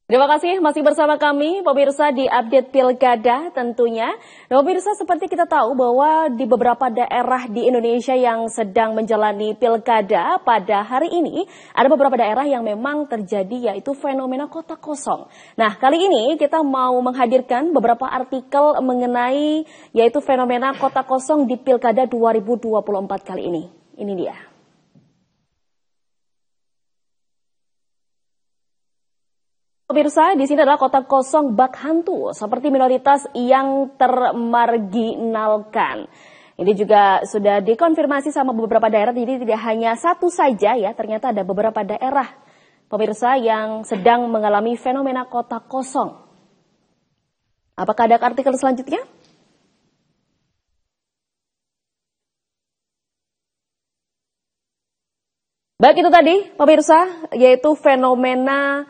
Terima kasih masih bersama kami pemirsa di update Pilkada tentunya. Nah, pemirsa, seperti kita tahu bahwa di beberapa daerah di Indonesia yang sedang menjalani Pilkada pada hari ini ada beberapa daerah yang memang terjadi yaitu fenomena kota kosong. Nah, kali ini kita mau menghadirkan beberapa artikel mengenai yaitu fenomena kota kosong di Pilkada 2024 kali ini. Ini dia. Pemirsa, di sini adalah kota kosong bak hantu, seperti minoritas yang termarginalkan. Ini juga sudah dikonfirmasi sama beberapa daerah, jadi tidak hanya satu saja ya, ternyata ada beberapa daerah, pemirsa, yang sedang mengalami fenomena kota kosong. Apakah ada artikel selanjutnya? Baik, itu tadi, pemirsa, yaitu fenomena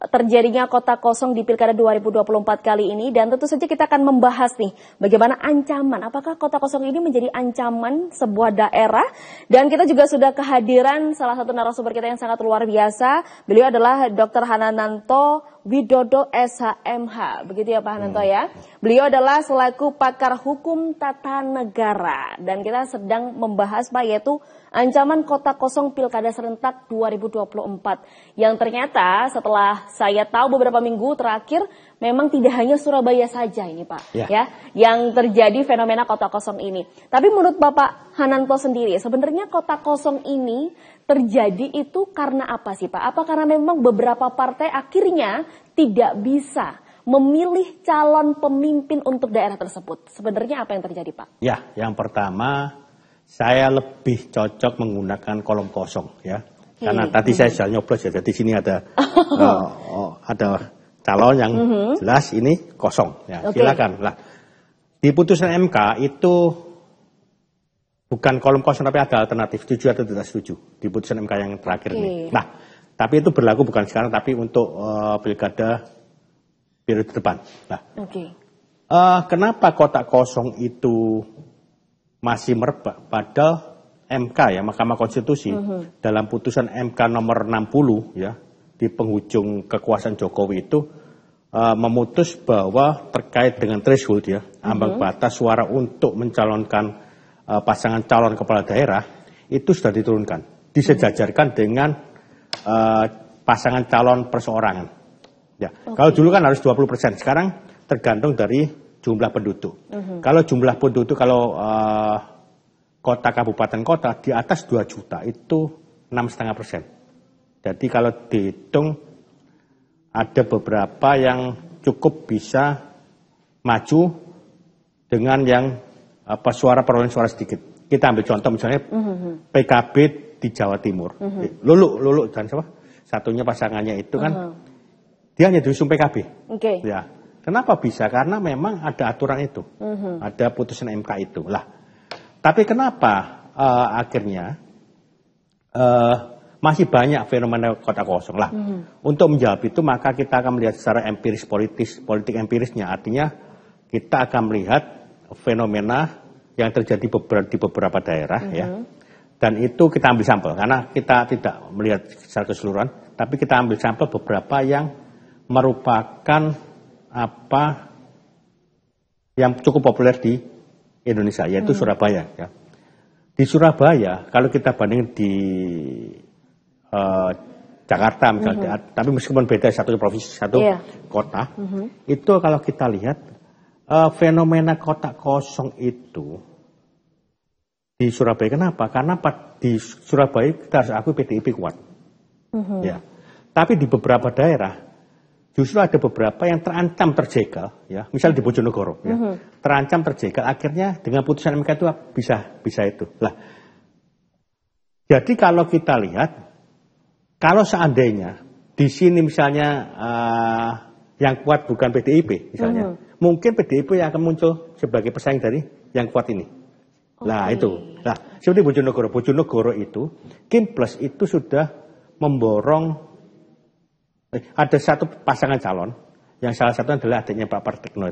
terjadinya kota kosong di Pilkada 2024 kali ini, dan tentu saja kita akan membahas nih bagaimana ancaman, apakah kota kosong ini menjadi ancaman sebuah daerah, dan kita juga sudah kehadiran salah satu narasumber kita yang sangat luar biasa. Beliau adalah Dr. Hanananto Widodo SHMH, begitu ya Pak Hananto ya. Beliau adalah selaku pakar hukum tata negara, dan kita sedang membahas Pak yaitu ancaman kota kosong Pilkada serentak 2024 yang ternyata setelah saya tahu beberapa minggu terakhir memang tidak hanya Surabaya saja ini Pak ya yang terjadi fenomena kota kosong ini. Tapi menurut Bapak Hananto sendiri sebenarnya kota kosong ini terjadi itu karena apa sih Pak? Apa karena memang beberapa partai akhirnya tidak bisa memilih calon pemimpin untuk daerah tersebut? Sebenarnya apa yang terjadi Pak? Ya, yang pertama saya lebih cocok menggunakan kolom kosong ya. Karena tadi saya sudah nyoblos ya, jadi di sini ada ada calon yang jelas ini kosong ya. Silakan lah. Di putusan MK itu bukan kolom kosong tapi ada alternatif setuju atau tidak setuju di putusan MK yang terakhir ini. Nah, tapi itu berlaku bukan sekarang tapi untuk pilkada periode depan. Nah, kenapa kotak kosong itu masih merebak? Padahal MK ya, Mahkamah Konstitusi dalam putusan MK nomor 60 ya di penghujung kekuasaan Jokowi itu memutus bahwa terkait dengan threshold ya, ambang batas suara untuk mencalonkan pasangan calon kepala daerah itu sudah diturunkan, disejajarkan dengan pasangan calon perseorangan. Ya, kalau dulu kan harus 20%, sekarang tergantung dari jumlah penduduk. Kalau jumlah penduduk kalau kota, kabupaten, kota di atas 2 juta itu 6,5%. Jadi kalau dihitung ada beberapa yang cukup bisa maju dengan yang suara perolehan suara sedikit. Kita ambil contoh misalnya PKB di Jawa Timur. Lulu dan siapa? Satunya pasangannya itu kan dia hanya diusung PKB. Ya. Kenapa bisa? Karena memang ada aturan itu. Ada putusan MK itu. Lah. Tapi kenapa akhirnya masih banyak fenomena kota kosong lah. Untuk menjawab itu maka kita akan melihat secara empiris politik empirisnya. Artinya kita akan melihat fenomena yang terjadi di beberapa daerah ya. Dan itu kita ambil sampel karena kita tidak melihat secara keseluruhan, tapi kita ambil sampel beberapa yang merupakan apa yang cukup populer di Indonesia, yaitu Surabaya. Ya. Di Surabaya, kalau kita bandingin di Jakarta misalnya, tapi meskipun beda satu provinsi, satu kota, itu kalau kita lihat fenomena kota kosong itu di Surabaya. Kenapa? Karena di Surabaya kita harus akui PDIP kuat. Ya. Tapi di beberapa daerah justru ada beberapa yang terancam terjegal, ya, misal di Bojonegoro, ya, terancam terjegal, akhirnya dengan putusan MK itu bisa itu. Lah, jadi kalau kita lihat, kalau seandainya di sini misalnya yang kuat bukan PDIP, misalnya, mungkin PDIP yang akan muncul sebagai pesaing dari yang kuat ini. Lah itu, lah seperti Bojonegoro itu, Kim Plus itu sudah memborong. Ada satu pasangan calon, yang salah satu adalah adiknya Pak Partekno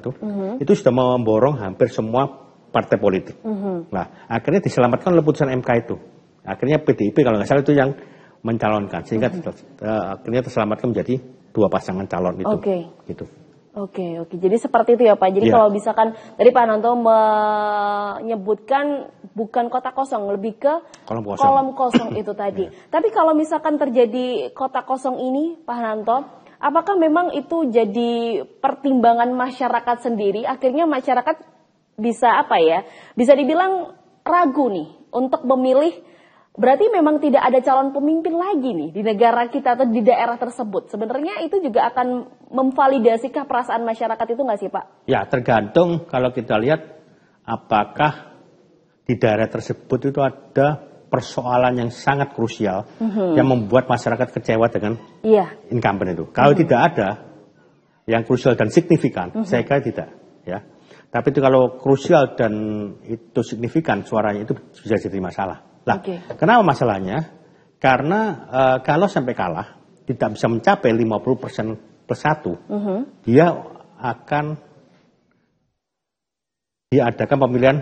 itu sudah memborong hampir semua partai politik. Nah, akhirnya diselamatkan oleh putusan MK itu. Akhirnya PDIP kalau nggak salah itu yang mencalonkan, sehingga akhirnya terselamatkan menjadi dua pasangan calon itu. Gitu. Oke. Jadi seperti itu ya Pak. Jadi kalau misalkan tadi Pak Hananto menyebutkan bukan kota kosong, lebih ke kolom kosong itu tadi. Tapi kalau misalkan terjadi kota kosong ini Pak Hananto, apakah memang itu jadi pertimbangan masyarakat sendiri? Akhirnya masyarakat bisa bisa dibilang ragu nih untuk memilih. Berarti memang tidak ada calon pemimpin lagi nih di negara kita atau di daerah tersebut. Sebenarnya itu juga akan memvalidasikah perasaan masyarakat itu nggak sih Pak? Ya tergantung kalau kita lihat apakah di daerah tersebut itu ada persoalan yang sangat krusial yang membuat masyarakat kecewa dengan incumbent itu. Kalau tidak ada yang krusial dan signifikan, saya kira tidak. Ya. Tapi itu kalau krusial dan itu signifikan suaranya itu bisa jadi masalah. Lah, kenapa masalahnya? Karena kalau sampai kalah, tidak bisa mencapai 50% plus 1, dia akan diadakan pemilihan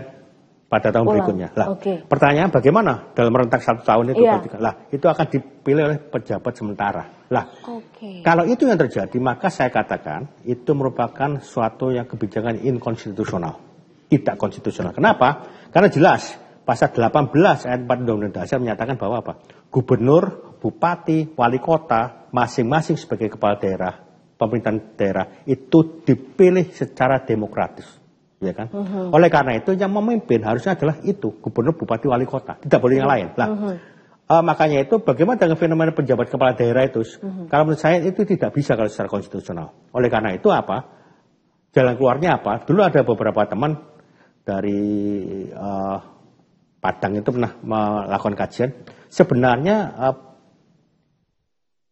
pada tahun berikutnya. Lah, pertanyaan bagaimana dalam rentak 1 tahun itu? Lah, itu akan dipilih oleh pejabat sementara. Lah, kalau itu yang terjadi, maka saya katakan itu merupakan suatu yang kebijakan inkonstitusional, tidak konstitusional. Kenapa? Karena jelas. Pasal 18 ayat 4 Undang-Undang Dasar menyatakan bahwa gubernur, bupati, wali kota, masing-masing sebagai kepala daerah, pemerintahan daerah itu dipilih secara demokratis, ya kan? Oleh karena itu yang memimpin harusnya adalah itu gubernur, bupati, wali kota, tidak boleh yang lain. Lah, makanya itu bagaimana dengan fenomena penjabat kepala daerah itu? Kalau menurut saya itu tidak bisa kalau secara konstitusional. Oleh karena itu jalan keluarnya Dulu ada beberapa teman dari Padang itu pernah melakukan kajian. Sebenarnya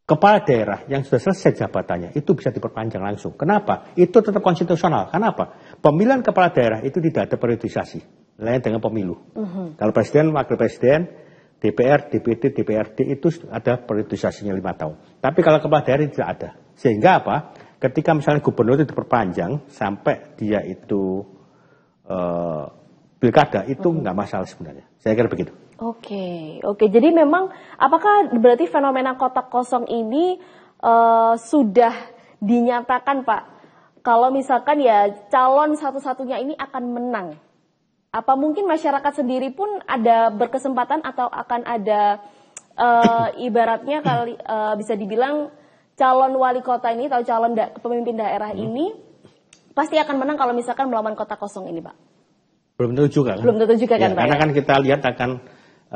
kepala daerah yang sudah selesai jabatannya itu bisa diperpanjang langsung. Kenapa? Itu tetap konstitusional. Kenapa? Pemilihan kepala daerah itu tidak ada periodisasi. Lain dengan pemilu. Kalau presiden, wakil presiden, DPR, DPD, DPRD itu ada periodisasinya 5 tahun. Tapi kalau kepala daerah tidak ada. Sehingga ketika misalnya gubernur itu diperpanjang sampai dia itu pilkada itu nggak masalah sebenarnya. Saya kira begitu. Oke. Jadi memang apakah berarti fenomena kotak kosong ini sudah dinyatakan Pak? Kalau misalkan ya calon satu-satunya ini akan menang. Apa mungkin masyarakat sendiri pun ada berkesempatan atau akan ada ibaratnya bisa dibilang calon wali kota ini atau calon pemimpin daerah ini pasti akan menang kalau misalkan melawan kotak kosong ini Pak? Belum tentu juga kan? Belum tentu juga kan Pak? Karena kan kita lihat akan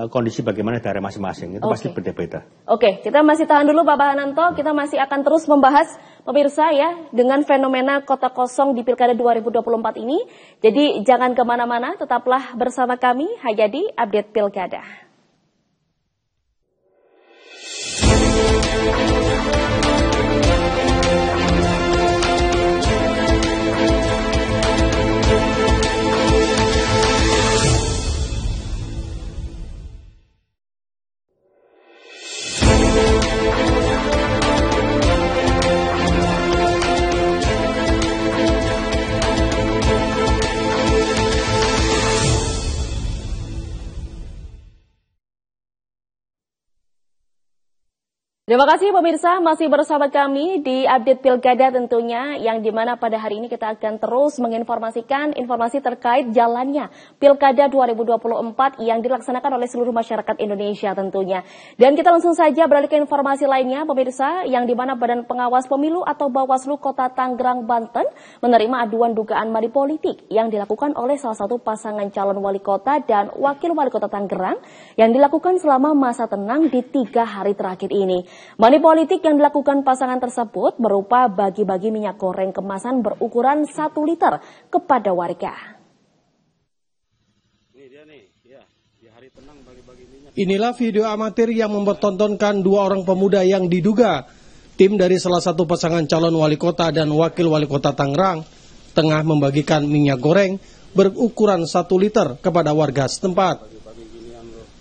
kondisi bagaimana daerah masing-masing, itu pasti beda-beda. Kita masih tahan dulu Pak Hananto, kita masih akan terus membahas pemirsa ya, dengan fenomena kota kosong di Pilkada 2024 ini. Jadi jangan kemana-mana, tetaplah bersama kami, hanya di Update Pilkada. Terima kasih pemirsa, masih bersama kami di Update Pilkada tentunya, yang dimana pada hari ini kita akan terus menginformasikan informasi terkait jalannya Pilkada 2024 yang dilaksanakan oleh seluruh masyarakat Indonesia tentunya. Dan kita langsung saja beralih ke informasi lainnya pemirsa, yang dimana Badan Pengawas Pemilu atau Bawaslu Kota Tangerang, Banten menerima aduan dugaan money politik yang dilakukan oleh salah satu pasangan calon wali kota dan wakil wali kota Tangerang yang dilakukan selama masa tenang di 3 hari terakhir ini. Money politik yang dilakukan pasangan tersebut berupa bagi-bagi minyak goreng kemasan berukuran 1 liter kepada warga. Inilah video amatir yang mempertontonkan 2 orang pemuda yang diduga tim dari salah satu pasangan calon wali kota dan wakil wali kota Tangerang tengah membagikan minyak goreng berukuran 1 liter kepada warga setempat.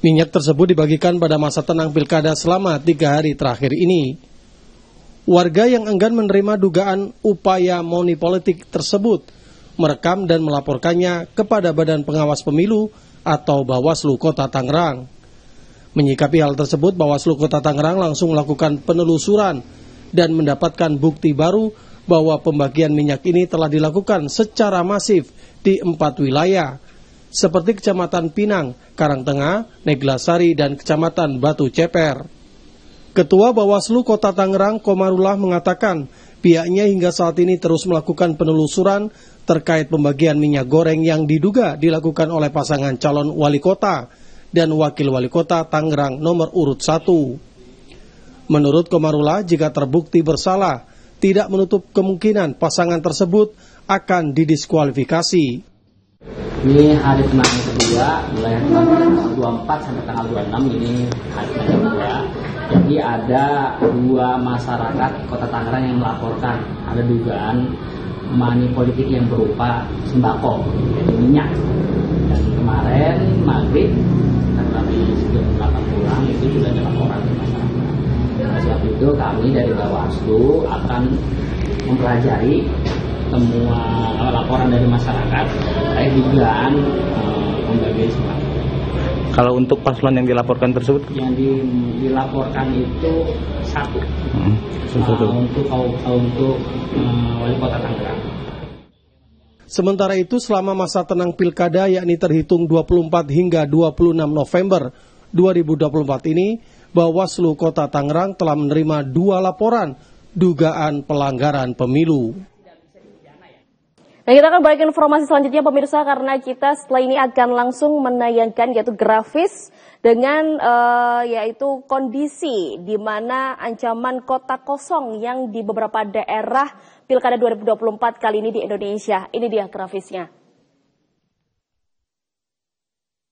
Minyak tersebut dibagikan pada masa tenang pilkada selama 3 hari terakhir ini. Warga yang enggan menerima dugaan upaya money politik tersebut merekam dan melaporkannya kepada Badan Pengawas Pemilu atau Bawaslu Kota Tangerang. Menyikapi hal tersebut, Bawaslu Kota Tangerang langsung melakukan penelusuran dan mendapatkan bukti baru bahwa pembagian minyak ini telah dilakukan secara masif di 4 wilayah, seperti Kecamatan Pinang, Karangtengah, Neglasari, dan Kecamatan Batu Ceper. Ketua Bawaslu Kota Tangerang, Komarullah, mengatakan pihaknya hingga saat ini terus melakukan penelusuran terkait pembagian minyak goreng yang diduga dilakukan oleh pasangan calon wali kota dan wakil wali kota Tangerang nomor urut 1. Menurut Komarullah, jika terbukti bersalah, tidak menutup kemungkinan pasangan tersebut akan didiskualifikasi. Ini hari penanganan kedua, mulai tanggal 24 sampai tanggal 26, ini hari penanganan kedua. Jadi ada 2 masyarakat Kota Tangerang yang melaporkan ada dugaan money politik yang berupa sembako, yaitu minyak. Dan kemarin maghrib, kami sebelum 8 pulang, itu sudah ada laporan ke masyarakat. Sebab itu kami dari Bawaslu akan mempelajari semua laporan dari masyarakat terkait dugaan pembagian sembako. Kalau untuk paslon yang dilaporkan tersebut? Yang dilaporkan itu satu. Untuk wali kota Tangerang. Sementara itu, selama masa tenang pilkada yakni terhitung 24 hingga 26 November 2024 ini, Bawaslu Kota Tangerang telah menerima 2 laporan dugaan pelanggaran pemilu. Nah, kita akan balik ke informasi selanjutnya pemirsa, karena kita setelah ini akan langsung menayangkan yaitu grafis dengan yaitu kondisi di mana ancaman kota kosong yang di beberapa daerah pilkada 2024 kali ini di Indonesia. Ini dia grafisnya.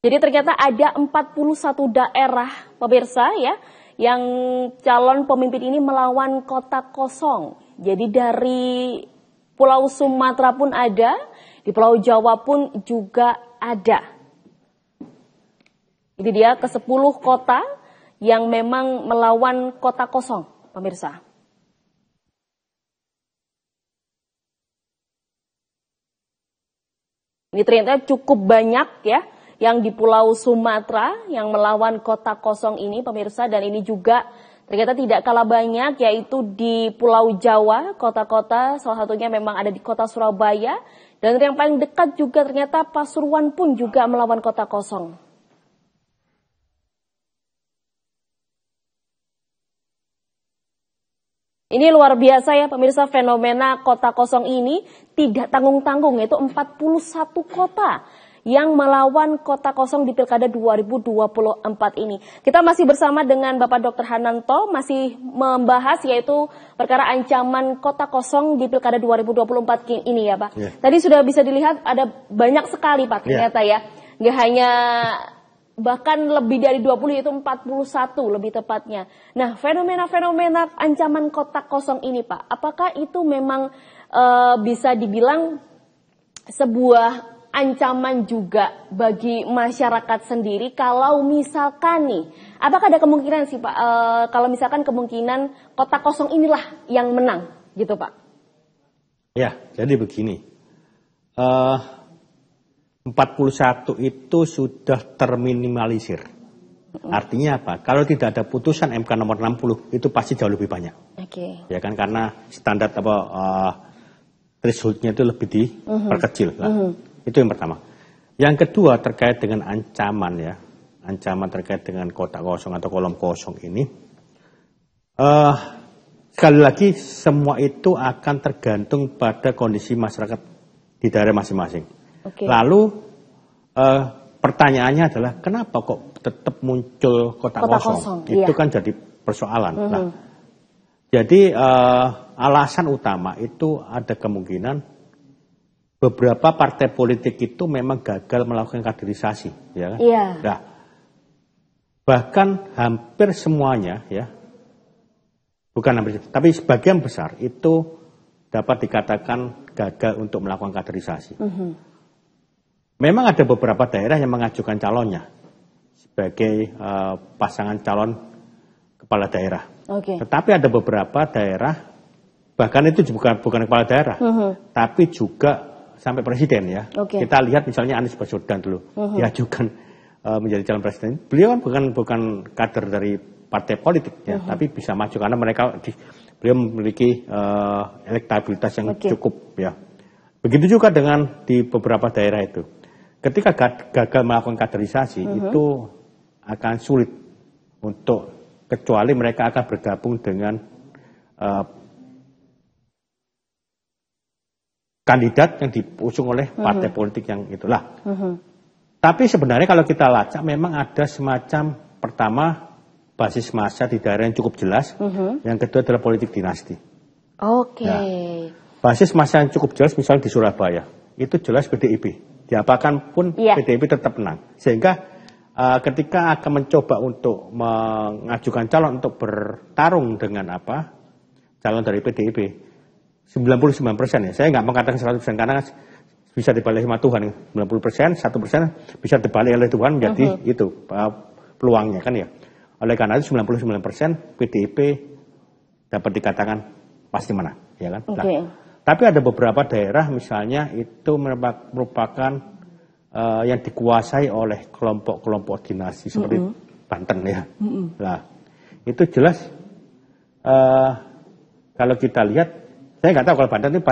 Jadi ternyata ada 41 daerah pemirsa ya yang calon pemimpin ini melawan kota kosong. Jadi dari Pulau Sumatera pun ada, di Pulau Jawa pun juga ada. Ini dia ke-10 kota yang memang melawan kota kosong, pemirsa. Ini ternyata cukup banyak ya, yang di Pulau Sumatera yang melawan kota kosong ini, pemirsa, dan ini juga ternyata tidak kalah banyak, yaitu di Pulau Jawa, kota-kota, salah satunya memang ada di kota Surabaya, dan yang paling dekat juga ternyata Pasuruan pun juga melawan kota kosong. Ini luar biasa ya pemirsa, fenomena kota kosong ini tidak tanggung-tanggung, yaitu 41 kota yang melawan kota kosong di Pilkada 2024 ini. Kita masih bersama dengan Bapak Dr. Hananto, masih membahas yaitu perkara ancaman kota kosong di Pilkada 2024 ini ya Pak. Yeah. Tadi sudah bisa dilihat ada banyak sekali Pak ternyata ya. Nggak hanya, bahkan lebih dari 20, yaitu 41 lebih tepatnya. Nah, fenomena-fenomena ancaman kota kosong ini Pak, apakah itu memang bisa dibilang sebuah ancaman juga bagi masyarakat sendiri kalau misalkan nih, apakah ada kemungkinan sih Pak, kalau misalkan kemungkinan kota kosong inilah yang menang gitu Pak? Ya, jadi begini, 41 itu sudah terminimalisir. Artinya apa? Kalau tidak ada putusan MK nomor 60 itu pasti jauh lebih banyak. Oke. Ya kan, karena standar thresholdnya itu lebih diperkecil lah. Itu yang pertama. Yang kedua terkait dengan ancaman ya, ancaman terkait dengan kota kosong atau kolom kosong ini, sekali lagi semua itu akan tergantung pada kondisi masyarakat di daerah masing-masing. Lalu pertanyaannya adalah kenapa kok tetap muncul kota kosong? Itu kan jadi persoalan. Nah, jadi alasan utama itu ada kemungkinan beberapa partai politik itu memang gagal melakukan kaderisasi, ya kan? Iya. Nah, bahkan hampir semuanya, ya, bukan hampir, tapi sebagian besar itu dapat dikatakan gagal untuk melakukan kaderisasi. Memang ada beberapa daerah yang mengajukan calonnya sebagai pasangan calon kepala daerah. Tetapi ada beberapa daerah, bahkan itu bukan kepala daerah, tapi juga sampai presiden ya. Kita lihat misalnya Anies Baswedan dulu diajukan menjadi calon presiden. Beliau kan bukan kader dari partai politik ya, tapi bisa maju karena mereka beliau memiliki elektabilitas yang cukup ya. Begitu juga dengan di beberapa daerah itu. Ketika gagal melakukan kaderisasi itu akan sulit untuk, kecuali mereka akan bergabung dengan kandidat yang diusung oleh partai politik yang itulah. Tapi sebenarnya kalau kita lacak memang ada semacam, pertama basis massa di daerah yang cukup jelas, yang kedua adalah politik dinasti. Oke. Nah, basis massa yang cukup jelas misalnya di Surabaya, itu jelas PDIP. Diapakan pun PDIP tetap menang. Sehingga ketika akan mencoba untuk mengajukan calon untuk bertarung dengan calon dari PDIP, 99% ya. Saya nggak mengatakan 100% karena bisa dibalik sama Tuhan. 90%, 1% bisa dibalik oleh Tuhan menjadi itu peluangnya kan ya. Oleh karena itu 99% PDIP dapat dikatakan pasti menang, ya kan? Nah, tapi ada beberapa daerah misalnya itu merupakan yang dikuasai oleh kelompok-kelompok dinasti seperti Banten ya. Nah, itu jelas kalau kita lihat, saya nggak tahu kalau Banten itu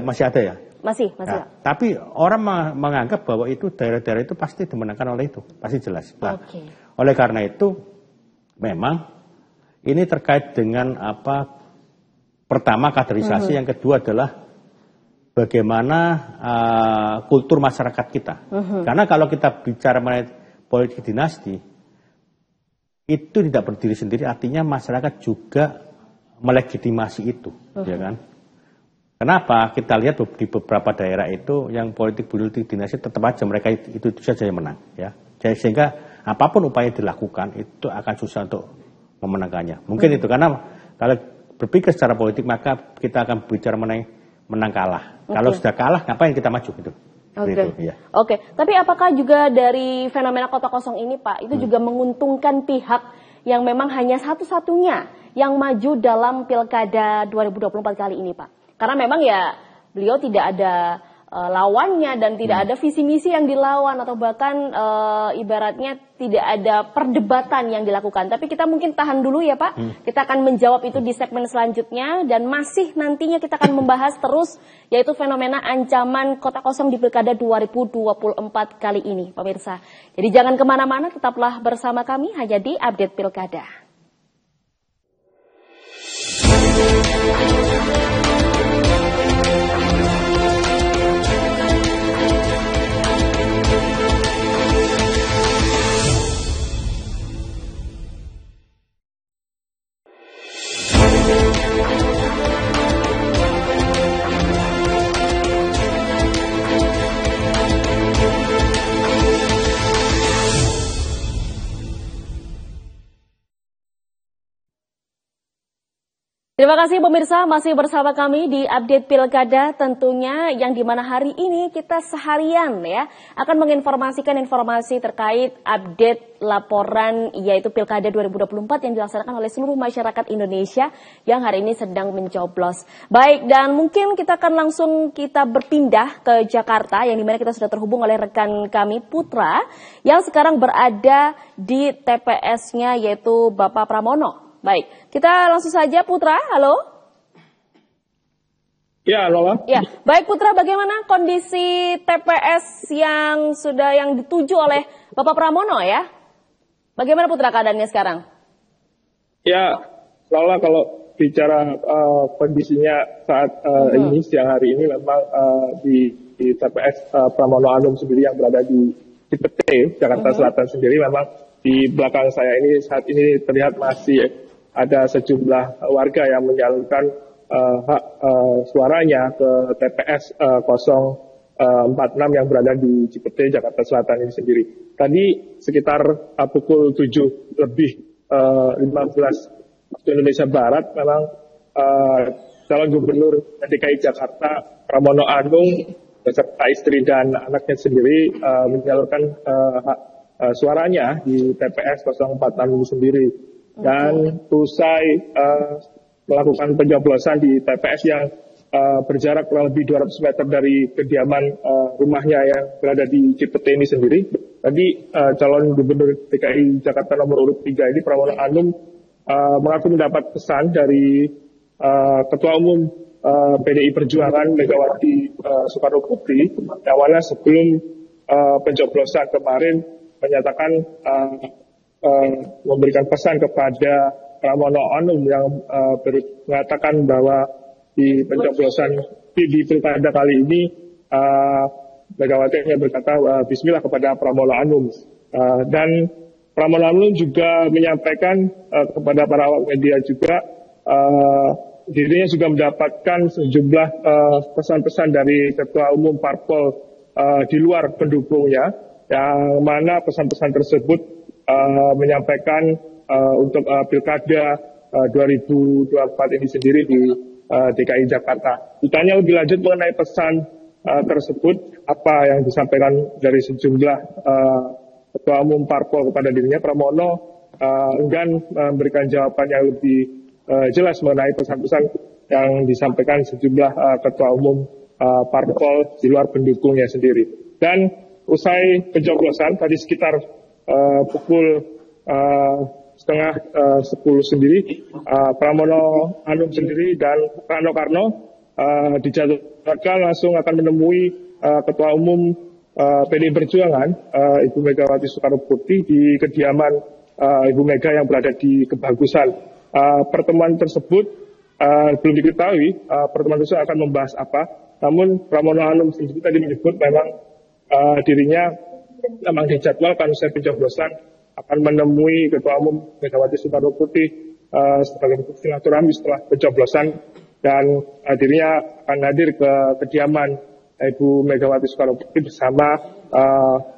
masih ada ya. Masih. Nah, tapi orang menganggap bahwa itu daerah-daerah itu pasti dimenangkan oleh itu, pasti jelas. Nah, oleh karena itu, memang ini terkait dengan pertama kaderisasi, yang kedua adalah bagaimana kultur masyarakat kita. Karena kalau kita bicara mengenai politik dinasti, itu tidak berdiri sendiri, artinya masyarakat juga melegitimasi itu, ya kan? Kenapa? Kita lihat di beberapa daerah itu yang politik dinasti tetap aja mereka itu saja yang menang, ya. Sehingga apapun upaya dilakukan itu akan susah untuk memenangkannya. Mungkin itu karena kalau berpikir secara politik maka kita akan bicara mengenai menang kalah. Kalau sudah kalah ngapain kita maju gitu. Oke. Tapi apakah juga dari fenomena kota kosong ini Pak itu juga menguntungkan pihak yang memang hanya satu-satunya yang maju dalam Pilkada 2024 kali ini Pak? Karena memang ya beliau tidak ada lawannya dan tidak ada visi misi yang dilawan atau bahkan ibaratnya tidak ada perdebatan yang dilakukan. Tapi kita mungkin tahan dulu ya Pak. Kita akan menjawab itu di segmen selanjutnya dan masih nantinya kita akan membahas terus yaitu fenomena ancaman kota kosong di Pilkada 2024 kali ini pemirsa. Jadi jangan kemana-mana, tetaplah bersama kami hanya di Update Pilkada. Terima kasih pemirsa masih bersama kami di Update Pilkada tentunya yang dimana hari ini kita seharian ya akan menginformasikan informasi terkait update laporan yaitu Pilkada 2024 yang dilaksanakan oleh seluruh masyarakat Indonesia yang hari ini sedang mencoblos. Baik, dan mungkin kita akan langsung berpindah ke Jakarta yang dimana kita sudah terhubung oleh rekan kami Putra yang sekarang berada di TPS-nya yaitu Bapak Pramono. Baik, kita langsung saja Putra, halo. Ya, halo. Ya, baik Putra, bagaimana kondisi TPS yang dituju oleh Bapak Pramono ya? Bagaimana Putra keadaannya sekarang? Ya, Lola, kalau bicara kondisinya saat ini, siang hari ini memang di TPS Pramono Anum sendiri yang berada di Cipete, Jakarta Selatan sendiri, memang di belakang saya ini saat ini terlihat masih ada sejumlah warga yang menyalurkan hak suaranya ke TPS 046 yang berada di Cipete, Jakarta Selatan ini sendiri. Tadi sekitar pukul 7 lebih 15 waktu Indonesia Barat, memang calon gubernur DKI Jakarta Pramono Anung beserta istri dan anaknya sendiri menyalurkan hak suaranya di TPS 046 ini sendiri. Dan usai melakukan pencoblosan di TPS yang berjarak kurang lebih 200 meter dari kediaman rumahnya yang berada di Cipete ini sendiri. Tadi calon gubernur DKI Jakarta nomor urut 3 ini Pramono Anung mengaku mendapat pesan dari Ketua Umum PDI Perjuangan Megawati Soekarno Putri, yang mana sebelum pencoblosan kemarin menyatakan memberikan pesan kepada Pramono Anung yang mengatakan bahwa di pencoblosan di pilkada kali ini Megawati hanya berkata Bismillah kepada Pramono Anung, dan Pramono Anung juga menyampaikan kepada para awak media juga dirinya juga mendapatkan sejumlah pesan-pesan dari Ketua Umum Parpol di luar pendukungnya, yang mana pesan-pesan tersebut menyampaikan untuk pilkada 2024 ini sendiri di DKI Jakarta. Ditanya lebih lanjut mengenai pesan tersebut, apa yang disampaikan dari sejumlah Ketua Umum Parpol kepada dirinya, Pramono enggan memberikan jawaban yang lebih jelas mengenai pesan-pesan yang disampaikan sejumlah Ketua Umum Parpol di luar pendukungnya sendiri. Dan usai pencoblosan tadi sekitar pukul setengah 10 sendiri, Pramono Anung sendiri dan Rano Karno dijadwalkan langsung akan menemui Ketua Umum PDI Perjuangan, Ibu Megawati Soekarno Putri di kediaman Ibu Mega yang berada di Kebagusan. Pertemuan tersebut belum diketahui pertemuan tersebut akan membahas apa. Namun Pramono Anung sendiri tadi menyebut memang dirinya memang dijadwalkan usai pencoblosan akan menemui Ketua Umum Megawati Soekarno Putri sebagai bentuk silaturahmi setelah pencoblosan, dan dirinya akan hadir ke kediaman Ibu Megawati Soekarno Putri bersama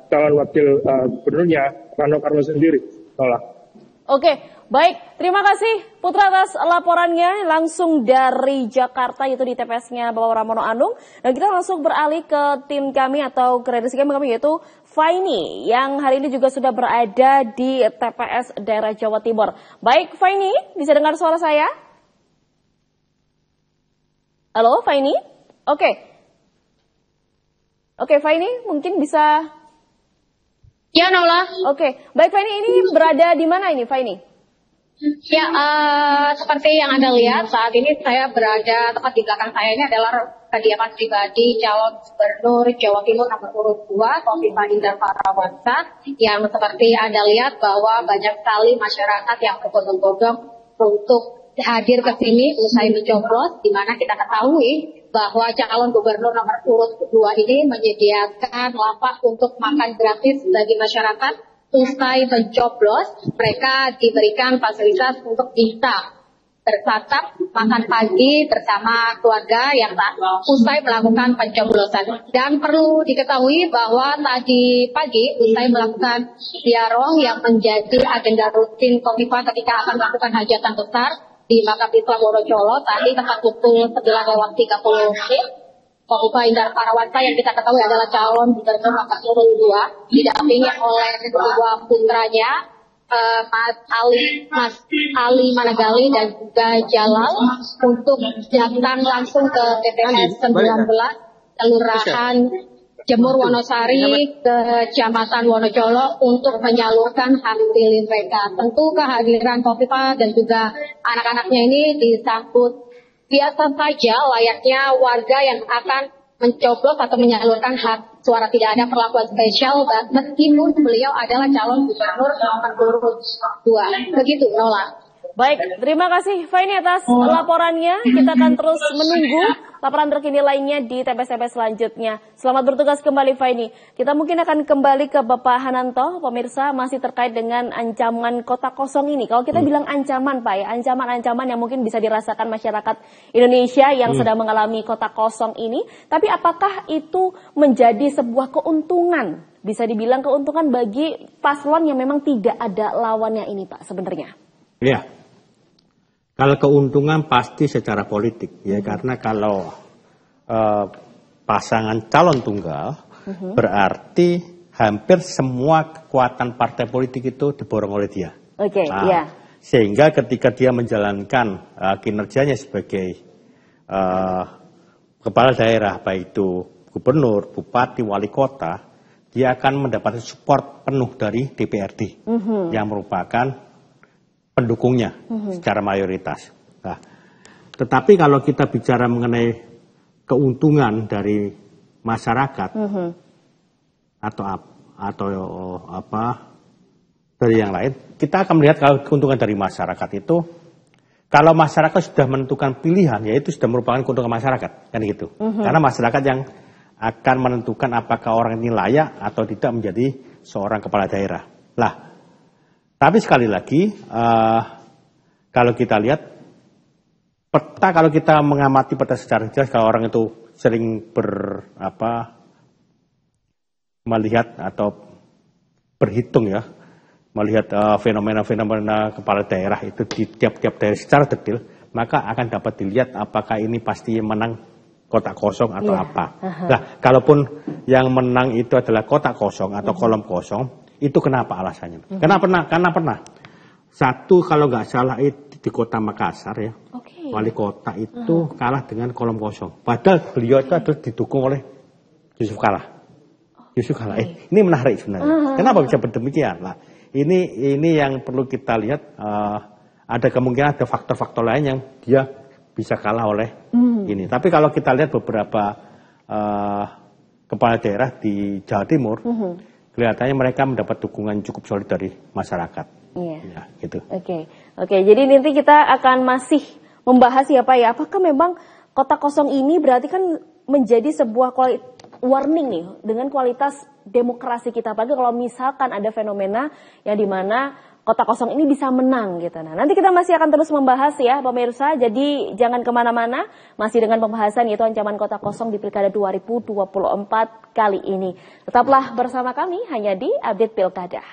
calon wakil gubernurnya Rano Karno sendiri. Oke, baik. Terima kasih Putra atas laporannya langsung dari Jakarta, yaitu di TPS-nya Bapak Pramono Anung. Dan kita langsung beralih ke tim kami atau ke redaksi kami, yaitu Faini, yang hari ini juga sudah berada di TPS daerah Jawa Timur. Baik, Faini, bisa dengar suara saya? Halo, Faini? Oke, Faini, mungkin bisa... Ya, Naula. Oke, baik, Faini, ini berada di mana ini, Faini? Ya, seperti yang Anda lihat, saat ini saya berada, tepat di belakang saya ini adalah kediaman pribadi calon gubernur Jawa Timur nomor urut 2, Khofifah Indar Parawansa, yang seperti Anda lihat bahwa banyak sekali masyarakat yang berbondong-bondong untuk hadir ke sini usai mencoblos, di mana kita ketahui bahwa calon gubernur nomor urut 2 ini menyediakan lapak untuk makan gratis bagi masyarakat. Usai mencoblos, mereka diberikan fasilitas untuk bisa bersantap, makan pagi bersama keluarga yang usai melakukan pencoblosan. Dan perlu diketahui bahwa tadi pagi usai melakukan ziarah yang menjadi agenda rutin Khofifah ketika akan melakukan hajatan besar di Makam Islam Wonocolo, tadi tepat pukul 9:30 Khofifah Indar Parawansa yang kita ketahui adalah calon gubernur nomor urut 2 didampingi oleh kedua putranya Mas Ali Managali dan juga Jalal untuk datang langsung ke TPS 19 Kelurahan Jemur Wonosari, Kecamatan Wonocolo untuk menyalurkan hak pilih mereka. Tentu kehadiran Khofifah dan juga anak-anaknya ini disambut biasa saja layaknya warga yang akan mencoblos atau menyalurkan hak suara. Tidak ada perlakuan spesial meskipun beliau adalah calon gubernur nomor urut 2. Begitu, Nola. Baik, terima kasih Faini atas laporannya. Kita akan terus menunggu laporan terkini lainnya di TPS-TPS selanjutnya. Selamat bertugas kembali Faini. Kita mungkin akan kembali ke Bapak Hananto, pemirsa, masih terkait dengan ancaman kota kosong ini. Kalau kita bilang ancaman Pak ya, ancaman-ancaman yang mungkin bisa dirasakan masyarakat Indonesia yang sedang mengalami kota kosong ini. Tapi apakah itu menjadi sebuah keuntungan? Bisa dibilang keuntungan bagi paslon yang memang tidak ada lawannya ini Pak sebenarnya? Ya. Kalau keuntungan pasti secara politik ya, karena kalau pasangan calon tunggal berarti hampir semua kekuatan partai politik itu diborong oleh dia. Sehingga ketika dia menjalankan kinerjanya sebagai kepala daerah, baik itu gubernur, bupati, wali kota, dia akan mendapatkan support penuh dari DPRD yang merupakan pendukungnya secara mayoritas. Nah, tetapi kalau kita bicara mengenai keuntungan dari masyarakat atau apa dari yang lain, kita akan melihat kalau keuntungan dari masyarakat itu, kalau masyarakat sudah menentukan pilihan, yaitu sudah merupakan keuntungan masyarakat, kan gitu. Karena masyarakat yang akan menentukan apakah orang ini layak atau tidak menjadi seorang kepala daerah. Lah, tapi sekali lagi, kalau kita lihat peta, kalau kita mengamati peta secara jelas, kalau orang itu sering melihat atau berhitung ya, melihat fenomena-fenomena kepala daerah itu di tiap-tiap daerah secara detail, maka akan dapat dilihat apakah ini pasti menang kotak kosong atau apa. Nah, kalaupun yang menang itu adalah kotak kosong atau kolom kosong, itu kenapa alasannya? Karena pernah. Satu kalau nggak salah itu di kota Makassar ya, wali kota itu kalah dengan kolom kosong. Padahal beliau itu adalah didukung oleh Yusuf Kala. Ini menarik sebenarnya. Kenapa bisa berdemikian? Nah, ini yang perlu kita lihat. Ada kemungkinan ada faktor-faktor lain yang dia bisa kalah oleh ini. Tapi kalau kita lihat beberapa kepala daerah di Jawa Timur, kelihatannya mereka mendapat dukungan cukup solid dari masyarakat. Ya, gitu. Oke. Jadi nanti kita akan masih membahas ya Pak ya, apakah memang kota kosong ini berarti kan menjadi sebuah warning nih dengan kualitas demokrasi kita. Apalagi kalau misalkan ada fenomena yang dimana kota kosong ini bisa menang gitu. Nah, nanti kita masih akan terus membahas ya pemirsa. Jadi jangan kemana-mana, masih dengan pembahasan yaitu ancaman kota kosong di Pilkada 2024 kali ini. Tetaplah bersama kami hanya di Update Pilkada.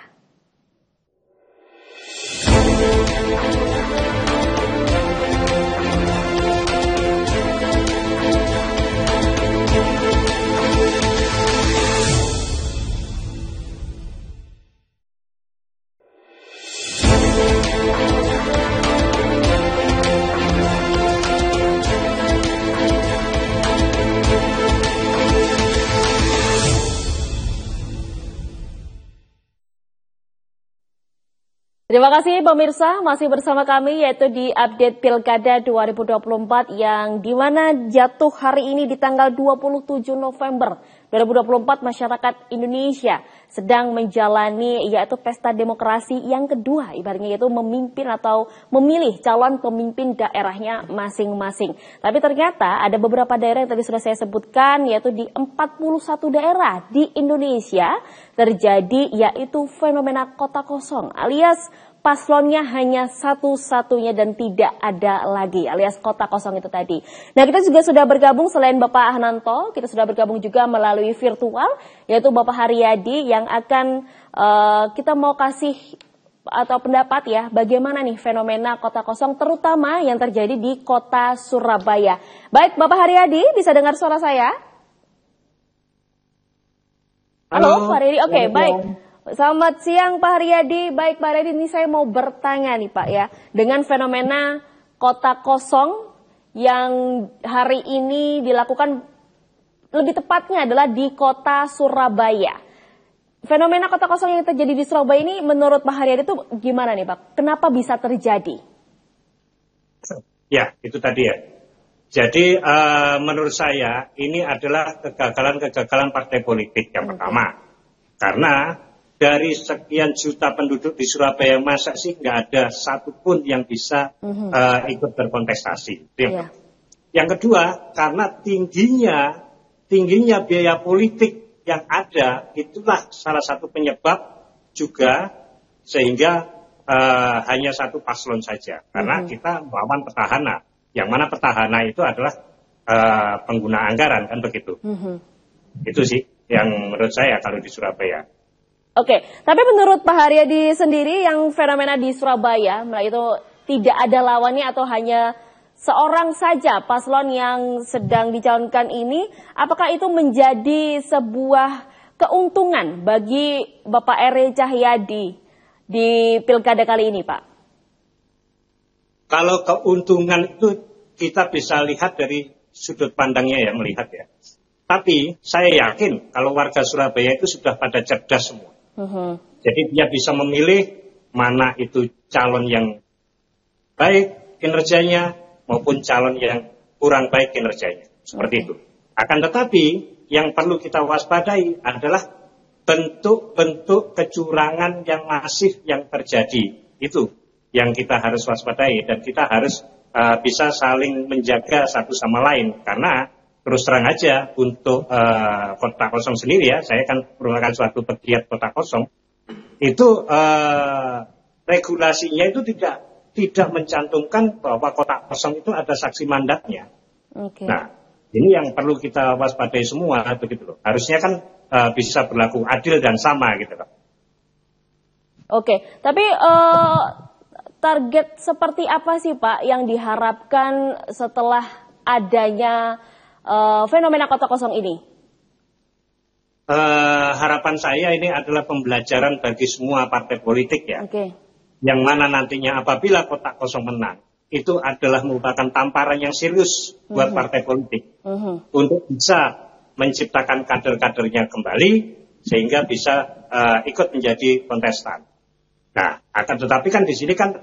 Terima kasih pemirsa, masih bersama kami yaitu di Update Pilkada 2024 yang dimana jatuh hari ini di tanggal 27 November 2024 masyarakat Indonesia sedang menjalani yaitu pesta demokrasi yang kedua, ibaratnya yaitu memimpin atau memilih calon pemimpin daerahnya masing-masing. Tapi ternyata ada beberapa daerah yang tadi sudah saya sebutkan yaitu di 41 daerah di Indonesia terjadi yaitu fenomena kota kosong alias paslonnya hanya satu-satunya dan tidak ada lagi alias kota kosong itu tadi. Nah, kita juga sudah bergabung selain Bapak Hananto, kita sudah bergabung juga melalui virtual yaitu Bapak Haryadi yang akan kita mau kasih atau pendapat ya bagaimana nih fenomena kota kosong terutama yang terjadi di kota Surabaya. Baik, Bapak Haryadi, bisa dengar suara saya? Halo, Pak Haryadi. Oke, baik. Selamat siang Pak Haryadi. Baik Pak Haryadi, ini saya mau bertanya nih Pak ya, dengan fenomena kota kosong yang hari ini dilakukan, lebih tepatnya adalah di kota Surabaya. Fenomena kota kosong yang terjadi di Surabaya ini menurut Pak Haryadi itu gimana nih Pak? Kenapa bisa terjadi? Ya, itu tadi ya. Jadi menurut saya ini adalah kegagalan partai politik yang pertama. Karena dari sekian juta penduduk di Surabaya, masa sih nggak ada satupun yang bisa ikut berkontestasi. Yang kedua, karena tingginya biaya politik yang ada, itulah salah satu penyebab juga sehingga hanya satu paslon saja. Karena kita melawan petahana, yang mana petahana itu adalah pengguna anggaran, kan begitu. Itu sih yang menurut saya kalau di Surabaya. Oke, tapi menurut Pak Haryadi sendiri yang fenomena di Surabaya itu tidak ada lawannya atau hanya seorang saja paslon yang sedang dicalonkan ini, apakah itu menjadi sebuah keuntungan bagi Bapak R. Cahyadi di pilkada kali ini, Pak? Kalau keuntungan itu kita bisa lihat dari sudut pandangnya ya, melihat ya. Tapi saya yakin kalau warga Surabaya itu sudah pada cerdas semua. Jadi dia bisa memilih mana itu calon yang baik kinerjanya maupun calon yang kurang baik kinerjanya. Seperti itu. Akan tetapi yang perlu kita waspadai adalah bentuk-bentuk kecurangan yang masif yang terjadi. Itu yang kita harus waspadai dan kita harus bisa saling menjaga satu sama lain. Karena terus terang aja untuk kota kosong sendiri ya, saya kan merupakan suatu pegiat kota kosong, itu regulasinya itu tidak mencantumkan bahwa kota kosong itu ada saksi mandatnya. Nah, ini yang perlu kita waspadai semua begitu loh. Harusnya kan bisa berlaku adil dan sama gitu loh. Oke, tapi target seperti apa sih Pak yang diharapkan setelah adanya fenomena kota kosong ini? Harapan saya ini adalah pembelajaran bagi semua partai politik ya. Yang mana nantinya apabila kota kosong menang, itu adalah merupakan tamparan yang serius buat partai politik untuk bisa menciptakan kader-kadernya kembali sehingga bisa ikut menjadi kontestan. Nah, akan tetapi kan di sini kan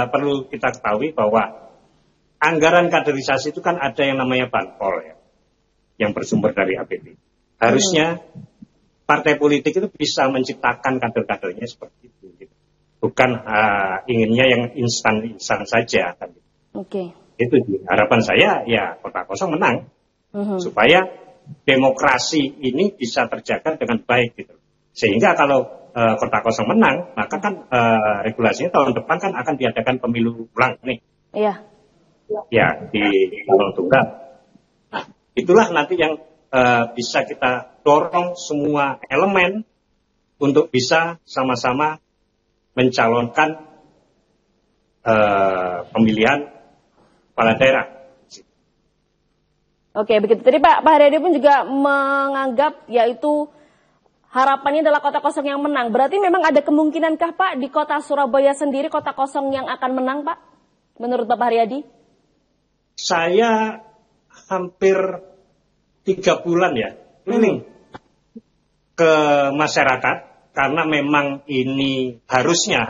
perlu kita ketahui bahwa anggaran kaderisasi itu kan ada yang namanya banpol ya, yang bersumber dari APBD. Harusnya partai politik itu bisa menciptakan kader-kadernya seperti itu. Gitu. Bukan inginnya yang instan-instan saja. Kan. Itu harapan saya ya kota kosong menang supaya demokrasi ini bisa terjaga dengan baik gitu. Sehingga kalau kota kosong menang, maka kan regulasinya tahun depan kan akan diadakan pemilu ulang nih. Iya. Ya di calon tunggal. Nah, itulah nanti yang bisa kita dorong semua elemen untuk bisa sama-sama mencalonkan pemilihan kepala daerah. Oke, begitu. Tadi Pak Haryadi pun juga menganggap yaitu harapannya adalah kota kosong yang menang. Berarti memang ada kemungkinankah Pak di kota Surabaya sendiri kota kosong yang akan menang Pak? Menurut Bapak Haryadi? Saya hampir 3 bulan ya keliling ke masyarakat karena memang ini harusnya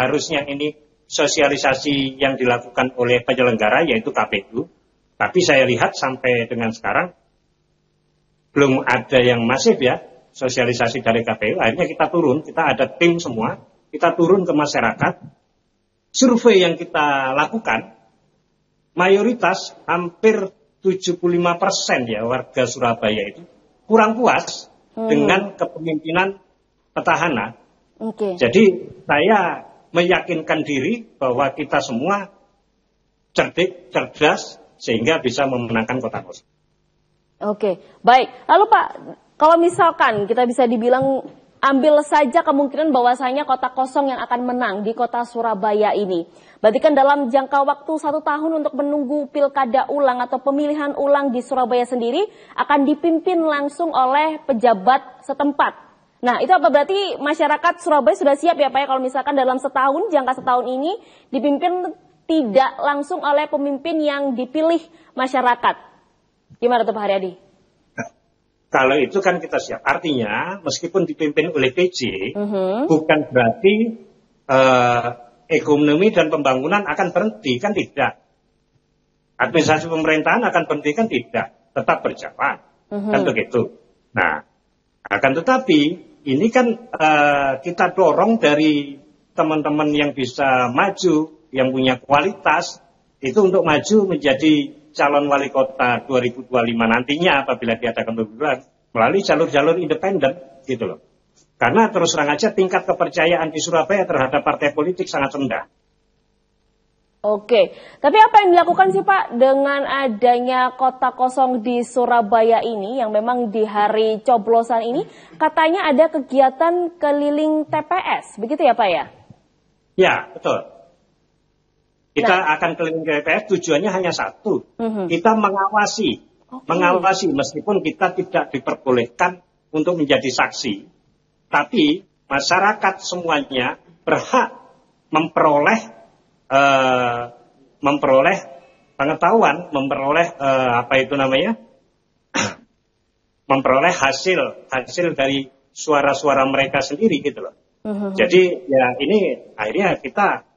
ini sosialisasi yang dilakukan oleh penyelenggara yaitu KPU. Tapi saya lihat sampai dengan sekarang belum ada yang masif ya sosialisasi dari KPU. Akhirnya kita turun, kita ada tim semua, kita turun ke masyarakat. Survei yang kita lakukan, mayoritas hampir 75% ya warga Surabaya itu kurang puas dengan kepemimpinan petahana. Jadi saya meyakinkan diri bahwa kita semua cerdik, cerdas, sehingga bisa memenangkan kota kosong. Oke, baik. Lalu Pak, kalau misalkan kita bisa dibilang ambil saja kemungkinan bahwasanya kota kosong yang akan menang di kota Surabaya ini. Berarti kan dalam jangka waktu 1 tahun untuk menunggu pilkada ulang atau pemilihan ulang di Surabaya sendiri akan dipimpin langsung oleh pejabat setempat. Nah, itu apa berarti masyarakat Surabaya sudah siap ya Pak ya kalau misalkan dalam jangka setahun ini dipimpin tidak langsung oleh pemimpin yang dipilih masyarakat. Gimana tuh Pak Haryadi? Kalau itu kan kita siap. Artinya meskipun dipimpin oleh PJ, bukan berarti ekonomi dan pembangunan akan berhenti, kan tidak. Administrasi pemerintahan akan berhenti, kan tidak. Tetap berjalan, kan begitu. Nah, akan tetapi ini kan kita dorong dari teman-teman yang bisa maju, yang punya kualitas, itu untuk maju menjadi calon wali kota 2025 nantinya apabila diadakan pemilihan melalui jalur-jalur independen gitu loh. Karena terus terang aja tingkat kepercayaan di Surabaya terhadap partai politik sangat rendah. Oke, tapi apa yang dilakukan sih Pak dengan adanya kota kosong di Surabaya ini yang memang di hari coblosan ini katanya ada kegiatan keliling TPS, begitu ya Pak ya? Ya, betul. Kita akan keliling ke TPS, tujuannya hanya satu. Kita mengawasi meskipun kita tidak diperbolehkan untuk menjadi saksi. Tapi masyarakat semuanya berhak memperoleh pengetahuan, memperoleh hasil dari suara-suara mereka sendiri gitu loh. Jadi ya ini akhirnya kita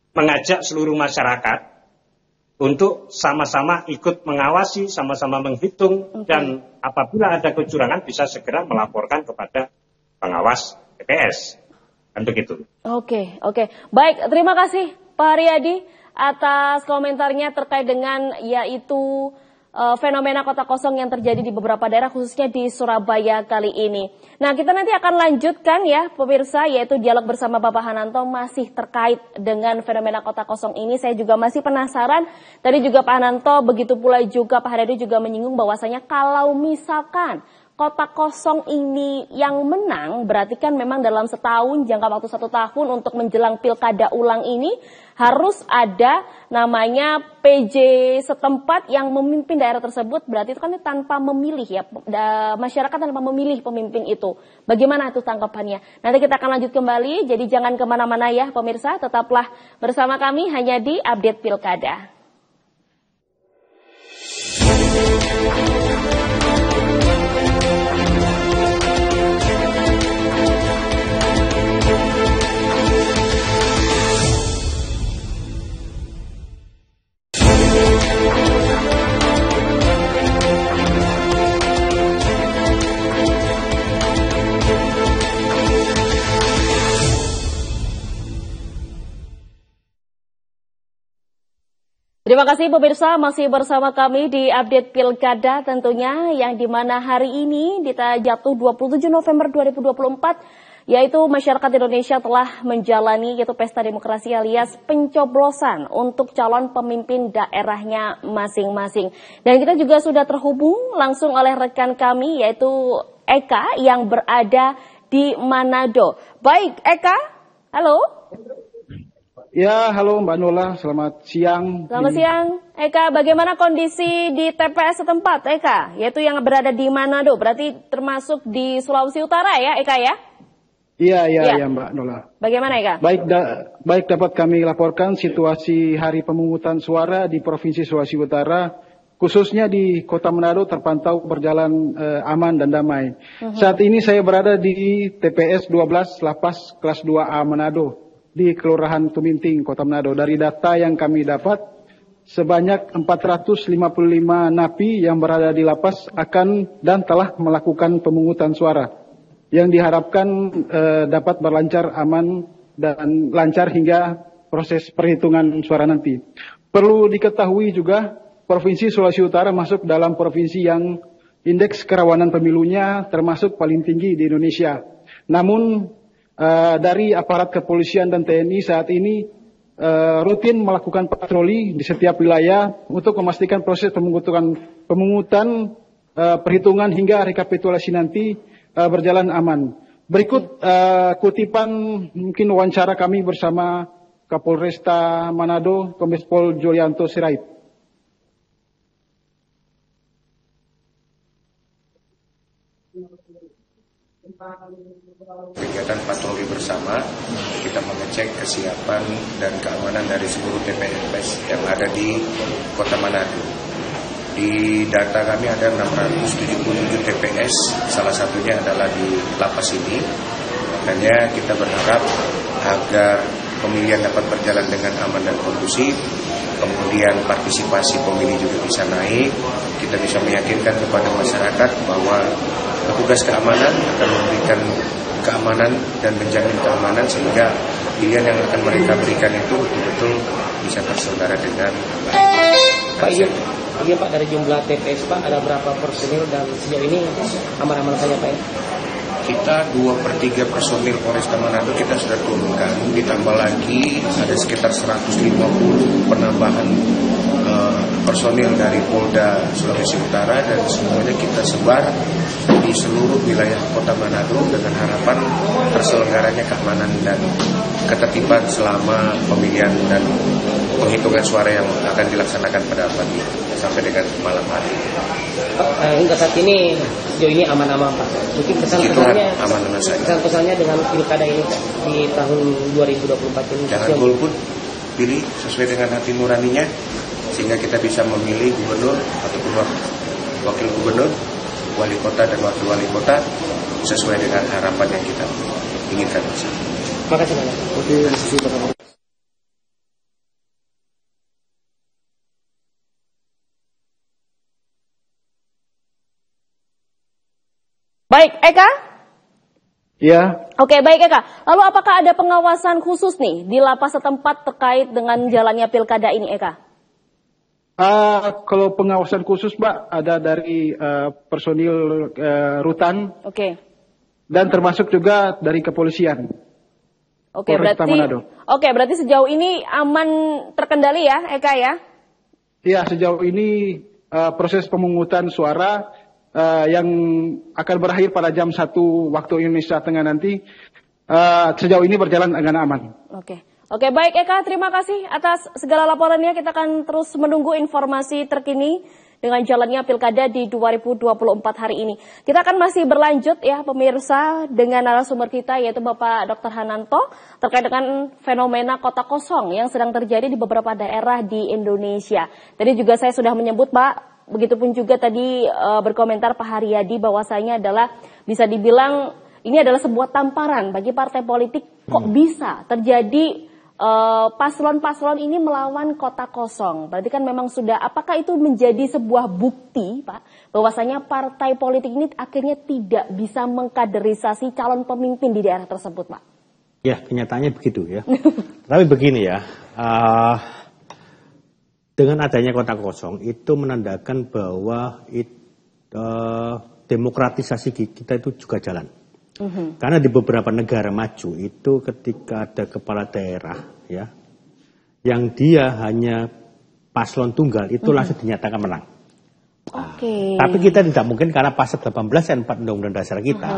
mengajak seluruh masyarakat untuk sama-sama ikut mengawasi, sama-sama menghitung, dan apabila ada kecurangan bisa segera melaporkan kepada pengawas TPS. Kan begitu. Oke. Baik, terima kasih Pak Haryadi atas komentarnya terkait dengan yaitu fenomena kota kosong yang terjadi di beberapa daerah, khususnya di Surabaya kali ini. Nah, kita nanti akan lanjutkan ya pemirsa, yaitu dialog bersama Bapak Hananto masih terkait dengan fenomena kota kosong ini. Saya juga masih penasaran, tadi juga Pak Hananto, begitu pula juga Pak Haryadi juga menyinggung bahwasanya kalau misalkan kota kosong ini yang menang, berarti kan memang dalam setahun, jangka waktu 1 tahun untuk menjelang pilkada ulang ini, harus ada namanya PJ setempat yang memimpin daerah tersebut, berarti itu kan tanpa memilih ya, masyarakat tanpa memilih pemimpin itu. Bagaimana itu tanggapannya? Nanti kita akan lanjut kembali, jadi jangan kemana-mana ya pemirsa, tetaplah bersama kami hanya di Update Pilkada. Terima kasih pemirsa, masih bersama kami di Update Pilkada tentunya, yang dimana hari ini kita jatuh 27 November 2024, yaitu masyarakat Indonesia telah menjalani yaitu pesta demokrasi alias pencoblosan untuk calon pemimpin daerahnya masing-masing. Dan kita juga sudah terhubung langsung oleh rekan kami yaitu Eka yang berada di Manado. Baik, Eka, halo. Ya, halo Mbak Nola, selamat siang. Selamat siang, Eka. Bagaimana kondisi di TPS setempat, Eka? Yaitu yang berada di Manado, berarti termasuk di Sulawesi Utara ya, Eka ya? Iya Mbak Nola. Bagaimana, Eka? Baik dapat kami laporkan situasi hari pemungutan suara di Provinsi Sulawesi Utara, khususnya di Kota Manado terpantau berjalan aman dan damai. Saat ini saya berada di TPS 12 Lapas Kelas 2A Manado, di Kelurahan Tuminting, Kota Manado. Dari data yang kami dapat, sebanyak 455 napi yang berada di lapas akan dan telah melakukan pemungutan suara, yang diharapkan dapat berlancar aman dan lancar hingga proses perhitungan suara nanti. Perlu diketahui juga, Provinsi Sulawesi Utara masuk dalam provinsi yang indeks kerawanan pemilunya termasuk paling tinggi di Indonesia. Namun, dari aparat kepolisian dan TNI saat ini rutin melakukan patroli di setiap wilayah untuk memastikan proses pemungutan perhitungan hingga rekapitulasi nanti berjalan aman. Berikut kutipan mungkin wawancara kami bersama Kapolresta Manado, Kombes Pol Julianto Sirait. Kegiatan patroli bersama, kita mengecek kesiapan dan keamanan dari seluruh TPS yang ada di Kota Manado. Di data kami ada 677 TPS, salah satunya adalah di lapas ini. Makanya kita berharap agar pemilihan dapat berjalan dengan aman dan kondusif, kemudian partisipasi pemilih juga bisa naik. Kita bisa meyakinkan kepada masyarakat bahwa petugas keamanan akan memberikan keamanan dan menjamin keamanan sehingga pilihan yang akan mereka berikan itu betul-betul bisa terselenggara dengan baik. Pak, ini Pak, dari jumlah TPS Pak ada berapa personil dan sejauh ini aman-aman saja Pak ya? Kita 2/3 personil Polresta Manado kita sudah turunkan, ditambah lagi ada sekitar 150 penambahan personil dari Polda Sulawesi Utara, dan semuanya kita sebar di seluruh wilayah Kota Manado dengan harapan terselenggaranya keamanan dan ketertiban selama pemilihan dan penghitungan suara yang akan dilaksanakan pada pagi sampai dengan malam hari. Hingga saat ini sejauh ini aman-aman Pak. Mungkin kesan-kesannya aman-aman saja. Kesan-kesannya dengan pilkada ini Pak, di tahun 2024 ini. Jangan golput, pilih sesuai dengan hati nuraninya, sehingga kita bisa memilih gubernur ataupun wakil gubernur, wali kota dan wakil wali kota sesuai dengan harapan yang kita inginkan. Terima kasih banyak. Baik, Eka? Ya. Oke, baik Eka. Lalu apakah ada pengawasan khusus nih di lapas setempat terkait dengan jalannya pilkada ini, Eka? Kalau pengawasan khusus, Mbak, ada dari personil rutan. Oke. Dan termasuk juga dari kepolisian. Oke, berarti sejauh ini aman terkendali ya, Eka ya? Iya, sejauh ini proses pemungutan suara yang akan berakhir pada jam 1 waktu Indonesia Tengah nanti sejauh ini berjalan dengan aman. Oke, baik Eka, terima kasih atas segala laporannya. Kita akan terus menunggu informasi terkini dengan jalannya pilkada di 2024 hari ini. Kita akan masih berlanjut ya pemirsa dengan narasumber kita yaitu Bapak Dr. Hananto terkait dengan fenomena kota kosong yang sedang terjadi di beberapa daerah di Indonesia. Tadi juga saya sudah menyebut Pak, begitupun juga tadi berkomentar Pak Haryadi bahwasanya adalah bisa dibilang ini adalah sebuah tamparan bagi partai politik kok bisa terjadi paslon-paslon ini melawan kota kosong. Berarti kan memang sudah, apakah itu menjadi sebuah bukti Pak bahwasanya partai politik ini akhirnya tidak bisa mengkaderisasi calon pemimpin di daerah tersebut Pak? Ya, kenyataannya begitu ya. Tapi begini ya, dengan adanya kota kosong itu menandakan bahwa demokratisasi kita itu juga jalan. Karena di beberapa negara maju itu ketika ada kepala daerah ya, yang dia hanya paslon tunggal itu langsung dinyatakan menang. Tapi kita tidak mungkin karena pasal 18 dan 4 Undang-Undang Dasar kita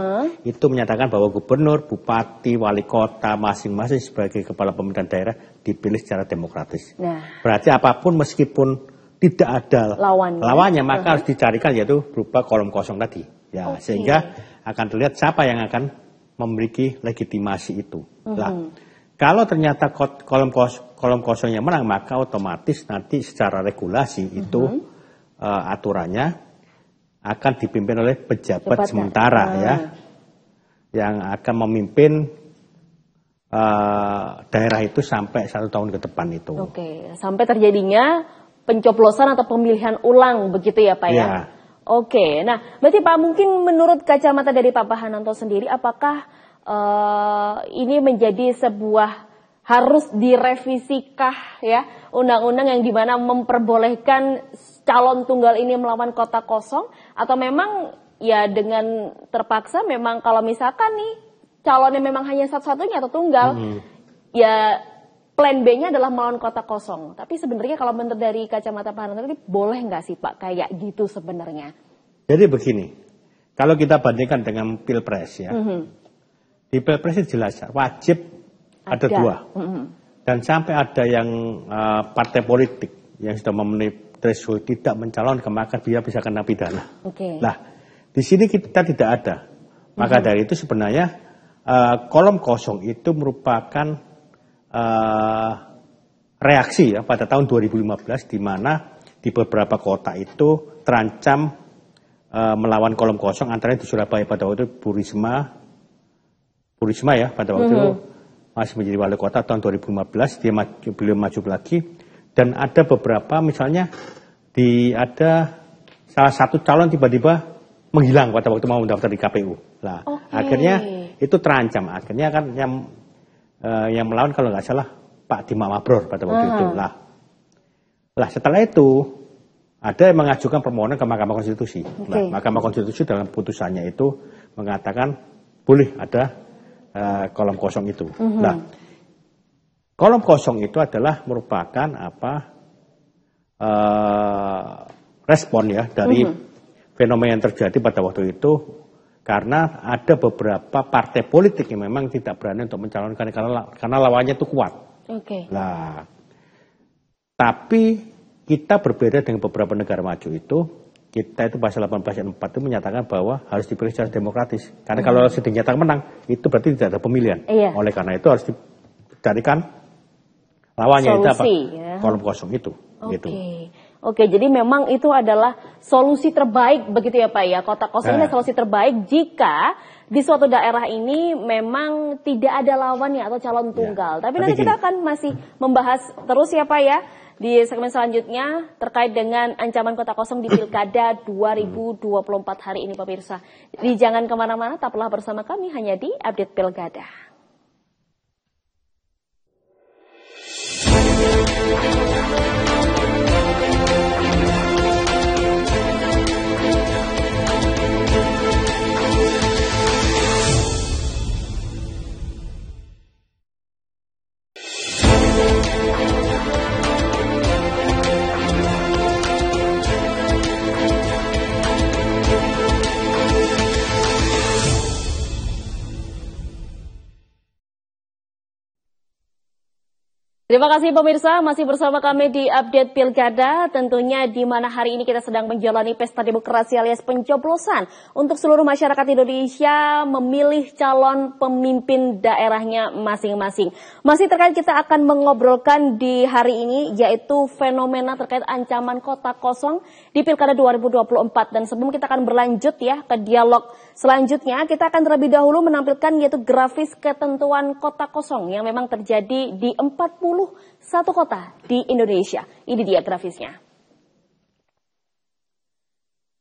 itu menyatakan bahwa gubernur, bupati, wali kota masing-masing sebagai kepala pemerintahan daerah dipilih secara demokratis. Berarti apapun meskipun tidak ada lawannya maka harus dicarikan yaitu berupa kolom kosong tadi. Ya, sehingga akan terlihat siapa yang akan memiliki legitimasi itu. Kalau ternyata kolom kosongnya menang maka otomatis nanti secara regulasi itu aturannya akan dipimpin oleh pejabat sementara ya, yang akan memimpin daerah itu sampai 1 tahun ke depan itu. Sampai terjadinya pencoblosan atau pemilihan ulang begitu ya Pak ya? Nah berarti Pak mungkin menurut kacamata dari Pak Hananto sendiri apakah ini menjadi sebuah harus direvisikah ya undang-undang yang dimana memperbolehkan calon tunggal ini melawan kota kosong atau memang ya dengan terpaksa memang kalau misalkan nih calonnya memang hanya satu-satunya atau tunggal ya plan B-nya adalah melawan kota kosong. Tapi sebenarnya kalau menurut dari kacamata Pak Hananto ini boleh nggak sih Pak kayak gitu sebenarnya? Jadi begini, kalau kita bandingkan dengan Pilpres ya, di Pilpres itu jelas wajib ada 2. Dan sampai ada yang partai politik yang sudah memenuhi threshold tidak mencalonkan maka dia bisa kena pidana. Nah, di sini kita tidak ada. Maka dari itu sebenarnya kolom kosong itu merupakan reaksi ya pada tahun 2015 di mana di beberapa kota itu terancam melawan kolom kosong antara di Surabaya pada waktu itu Bu Risma ya pada waktu itu masih menjadi wali kota tahun 2015 beliau maju lagi dan ada beberapa misalnya ada salah satu calon tiba-tiba menghilang pada waktu mau mendaftar di KPU. Lah akhirnya itu terancam akhirnya kan yang melawan kalau nggak salah Pak Dima Mabrur pada waktu itu. Lah setelah itu ada yang mengajukan permohonan ke Mahkamah Konstitusi. Nah, Mahkamah Konstitusi dalam putusannya itu mengatakan boleh ada kolom kosong itu. Nah, kolom kosong itu adalah merupakan respon ya dari fenomena yang terjadi pada waktu itu karena ada beberapa partai politik yang memang tidak berani untuk mencalonkan karena lawannya itu kuat. Nah, tapi kita berbeda dengan beberapa negara maju itu, kita itu pasal 18 ayat 4 itu menyatakan bahwa harus dipilih secara demokratis. Karena kalau sudah dinyatakan menang, itu berarti tidak ada pemilihan. Oleh karena itu harus dicarikan lawannya itu apa? Kolom kosong itu. Oke. Gitu. Oke, jadi memang itu adalah solusi terbaik begitu ya Pak ya. Kotak kosong ini solusi terbaik jika di suatu daerah ini memang tidak ada lawannya atau calon tunggal. Tapi nanti kita akan masih membahas terus ya Pak ya di segmen selanjutnya terkait dengan ancaman kotak kosong di Pilkada 2024 hari ini pemirsa. Jadi jangan kemana-mana, tetaplah bersama kami hanya di Update Pilkada. Terima kasih pemirsa, masih bersama kami di Update Pilkada, tentunya di mana hari ini kita sedang menjalani pesta demokrasi alias pencoblosan untuk seluruh masyarakat Indonesia memilih calon pemimpin daerahnya masing-masing. Masih terkait kita akan mengobrolkan di hari ini yaitu fenomena terkait ancaman kotak kosong di Pilkada 2024. Dan sebelum kita akan berlanjut ya ke dialog selanjutnya, kita akan terlebih dahulu menampilkan yaitu grafis ketentuan kotak kosong yang memang terjadi di 41 kota di Indonesia. Ini dia grafisnya.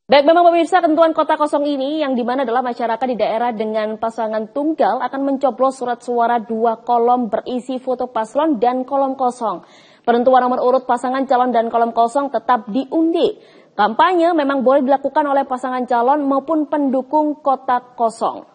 Baik, memang pemirsa, ketentuan kotak kosong ini yang dimana adalah masyarakat di daerah dengan pasangan tunggal akan mencoblos surat suara 2 kolom berisi foto paslon dan kolom kosong. Penentuan nomor urut pasangan calon dan kolom kosong tetap diundi. Kampanye memang boleh dilakukan oleh pasangan calon maupun pendukung kotak kosong.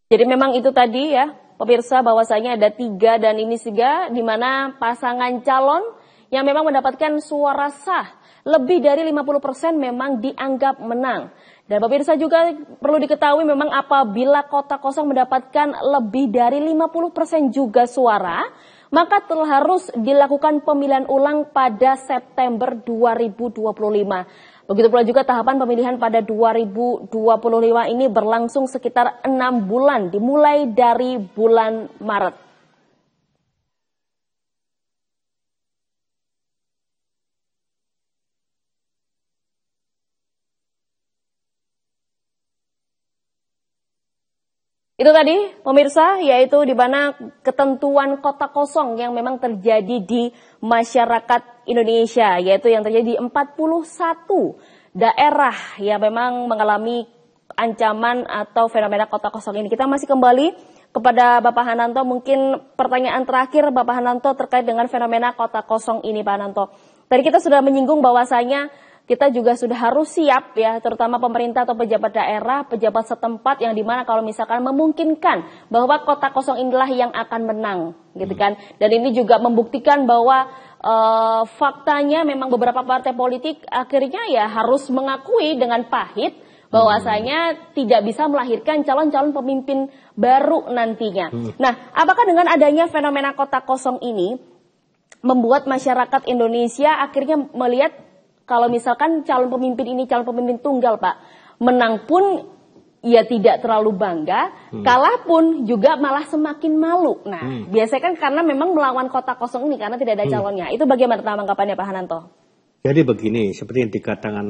Jadi memang itu tadi ya, pemirsa, bahwasanya ada 3 dan ini 3 di mana pasangan calon yang memang mendapatkan suara sah lebih dari 50% memang dianggap menang. Dan pemirsa juga perlu diketahui memang apabila kotak kosong mendapatkan lebih dari 50% juga suara, maka harus dilakukan pemilihan ulang pada September 2025. Begitu pula juga tahapan pemilihan pada 2025 ini berlangsung sekitar 6 bulan, dimulai dari bulan Maret. Itu tadi pemirsa, yaitu di mana ketentuan kotak kosong yang memang terjadi di masyarakat Indonesia, yaitu yang terjadi di 41 daerah yang memang mengalami ancaman atau fenomena kotak kosong ini. Kita masih kembali kepada Bapak Hananto, mungkin pertanyaan terakhir Bapak Hananto terkait dengan fenomena kotak kosong ini Pak Hananto. Tadi kita sudah menyinggung bahwasanya kita juga sudah harus siap ya, terutama pemerintah atau pejabat daerah, pejabat setempat yang dimana kalau misalkan memungkinkan bahwa kotak kosong inilah yang akan menang, gitu kan. Dan ini juga membuktikan bahwa faktanya memang beberapa partai politik akhirnya ya harus mengakui dengan pahit bahwasanya tidak bisa melahirkan calon-calon pemimpin baru nantinya. Nah, apakah dengan adanya fenomena kotak kosong ini membuat masyarakat Indonesia akhirnya melihat kalau misalkan calon pemimpin ini calon pemimpin tunggal Pak, menang pun ya tidak terlalu bangga, kalah pun juga malah semakin malu. Nah, biasanya kan karena memang melawan kotak kosong ini karena tidak ada calonnya. Itu bagaimana tanggapannya Pak Hananto? Jadi begini, seperti yang dikatakan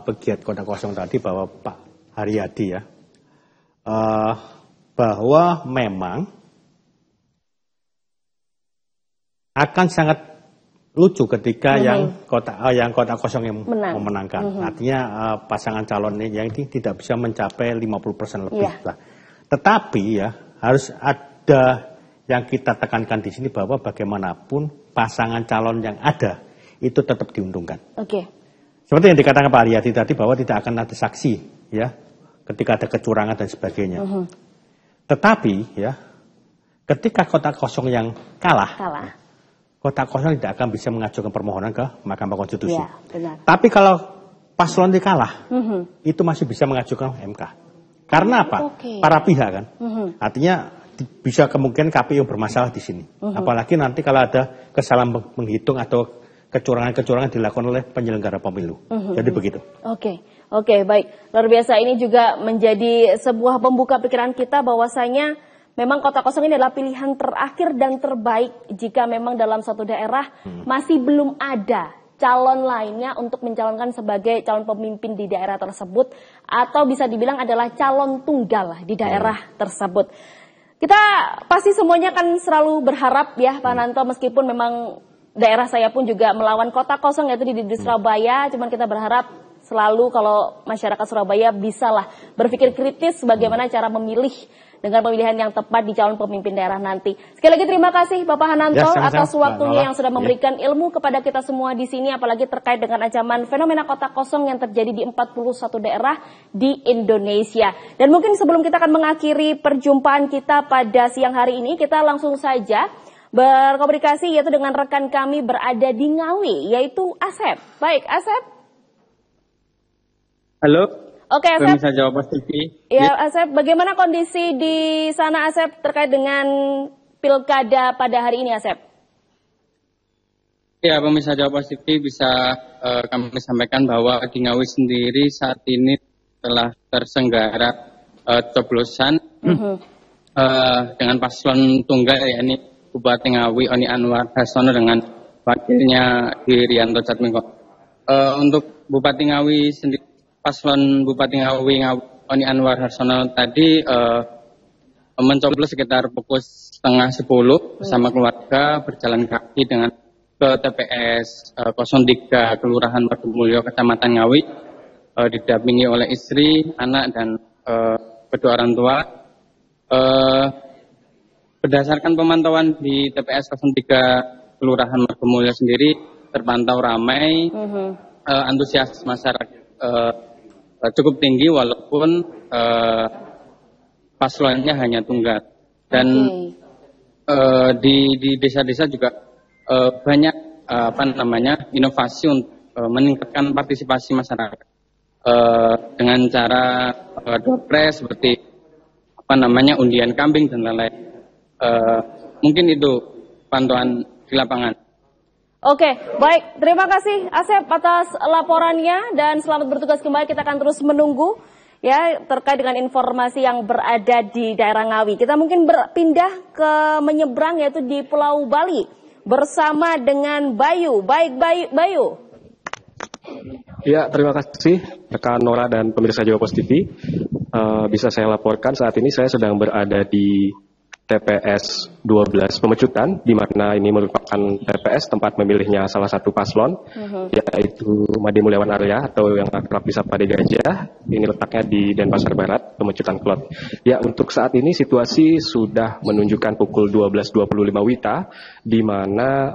pegiat kotak kosong tadi bahwa Pak Haryadi ya, bahwa memang akan sangat lucu ketika yang kotak kosong yang memenangkan. Artinya pasangan calon yang ini tidak bisa mencapai 50% lebih lah. Tetapi ya harus ada yang kita tekankan di sini bahwa bagaimanapun pasangan calon yang ada itu tetap diuntungkan. Seperti yang dikatakan Pak Haryadi tadi bahwa tidak akan ada saksi ya ketika ada kecurangan dan sebagainya. Tetapi ya ketika kotak kosong yang kalah. Kotak kosong tidak akan bisa mengajukan permohonan ke Mahkamah Konstitusi. Ya, benar. Tapi kalau paslon dikalah, itu masih bisa mengajukan MK. Karena apa? Para pihak kan. Artinya bisa kemungkinan KPU bermasalah di sini. Apalagi nanti kalau ada kesalahan menghitung atau kecurangan-kecurangan dilakukan oleh penyelenggara pemilu. Jadi begitu. Oke, baik. Luar biasa, ini juga menjadi sebuah pembuka pikiran kita bahwasanya memang kota kosong ini adalah pilihan terakhir dan terbaik jika memang dalam suatu daerah masih belum ada calon lainnya untuk mencalonkan sebagai calon pemimpin di daerah tersebut, atau bisa dibilang adalah calon tunggal di daerah tersebut. Kita pasti semuanya kan selalu berharap ya Pak Nanto, meskipun memang daerah saya pun juga melawan kota kosong yaitu di Surabaya, cuman kita berharap selalu kalau masyarakat Surabaya bisalah berpikir kritis bagaimana cara memilih dengan pemilihan yang tepat di calon pemimpin daerah nanti. Sekali lagi terima kasih Bapak Hananto atas waktunya yang sudah memberikan ilmu kepada kita semua di sini, apalagi terkait dengan ancaman fenomena kota kosong yang terjadi di 41 daerah di Indonesia. Dan mungkin sebelum kita akan mengakhiri perjumpaan kita pada siang hari ini, kita langsung saja berkomunikasi yaitu dengan rekan kami berada di Ngawi, yaitu Asep. Baik, Asep. Halo. Oke, Asep. Pemirsa Jawa Post TV. Ya, Asep, bagaimana kondisi di sana, Asep, terkait dengan pilkada pada hari ini, Asep? Ya, pemirsa Jawa Post TV bisa kami sampaikan bahwa di Ngawi sendiri saat ini telah terselenggara coblosan dengan paslon tunggal, yakni Bupati Ngawi Oni Anwar Harsono dengan wakilnya Rianto Jatmiko. Untuk Bupati Ngawi sendiri, paslon Bupati Ngawi Oni Anwar Harsono tadi mencoblos sekitar pukul 9:30 bersama keluarga berjalan kaki dengan ke TPS 03 Kelurahan Margomulyo Kecamatan Ngawi, didampingi oleh istri, anak dan kedua orang tua. Berdasarkan pemantauan di TPS 03 Kelurahan Margomulyo sendiri terpantau ramai, antusias masyarakat cukup tinggi walaupun paslonnya hanya tunggal. Dan di desa-desa juga banyak inovasi untuk meningkatkan partisipasi masyarakat dengan cara doorpress seperti undian kambing dan lain-lain. Mungkin itu pantauan di lapangan. Oke, baik. Terima kasih Asep atas laporannya dan selamat bertugas kembali. Kita akan terus menunggu ya terkait dengan informasi yang berada di daerah Ngawi. Kita mungkin berpindah ke menyeberang yaitu di Pulau Bali bersama dengan Bayu. Baik, Bayu. Ya, terima kasih rekan Nora dan pemirsa Jawa Post TV. Bisa saya laporkan saat ini saya sedang berada di TPS 12 Pemecutan, di mana ini merupakan TPS tempat memilihnya salah satu paslon, yaitu Made Mulyawan Arya atau yang akrab disapa Ade Gajah. Ini letaknya di Denpasar Barat, Pemecutan Klot. Ya, untuk saat ini situasi sudah menunjukkan pukul 12.25 WITA, di mana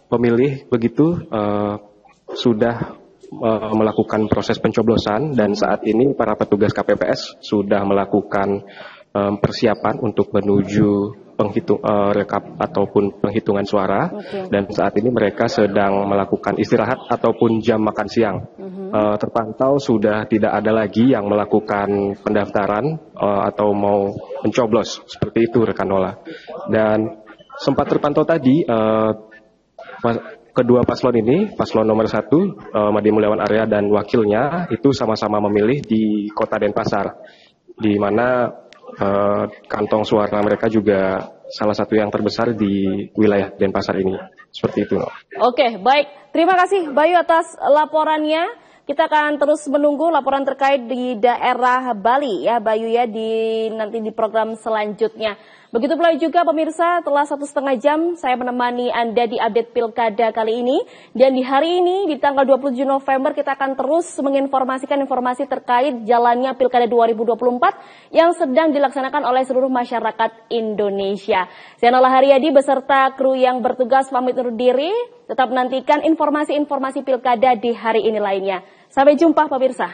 pemilih begitu sudah melakukan proses pencoblosan, dan saat ini para petugas KPPS sudah melakukan persiapan untuk menuju rekap ataupun penghitungan suara, dan saat ini mereka sedang melakukan istirahat ataupun jam makan siang. Terpantau sudah tidak ada lagi yang melakukan pendaftaran atau mau mencoblos seperti itu rekan Nola. Dan sempat terpantau tadi kedua paslon ini, paslon nomor 1 Made Mulyawan Arya dan wakilnya itu sama-sama memilih di Kota Denpasar, di mana kantong suara mereka juga salah satu yang terbesar di wilayah Denpasar ini. Seperti itu. Oke, baik. Terima kasih Bayu atas laporannya. Kita akan terus menunggu laporan terkait di daerah Bali ya Bayu ya nanti di program selanjutnya. Begitu pula juga pemirsa, telah 1,5 jam saya menemani Anda di update pilkada kali ini. Dan di hari ini, di tanggal 27 November, kita akan terus menginformasikan informasi terkait jalannya pilkada 2024 yang sedang dilaksanakan oleh seluruh masyarakat Indonesia. Saya Nala Haryadi beserta kru yang bertugas pamit undur diri. Tetap nantikan informasi-informasi pilkada di hari ini lainnya. Sampai jumpa pemirsa.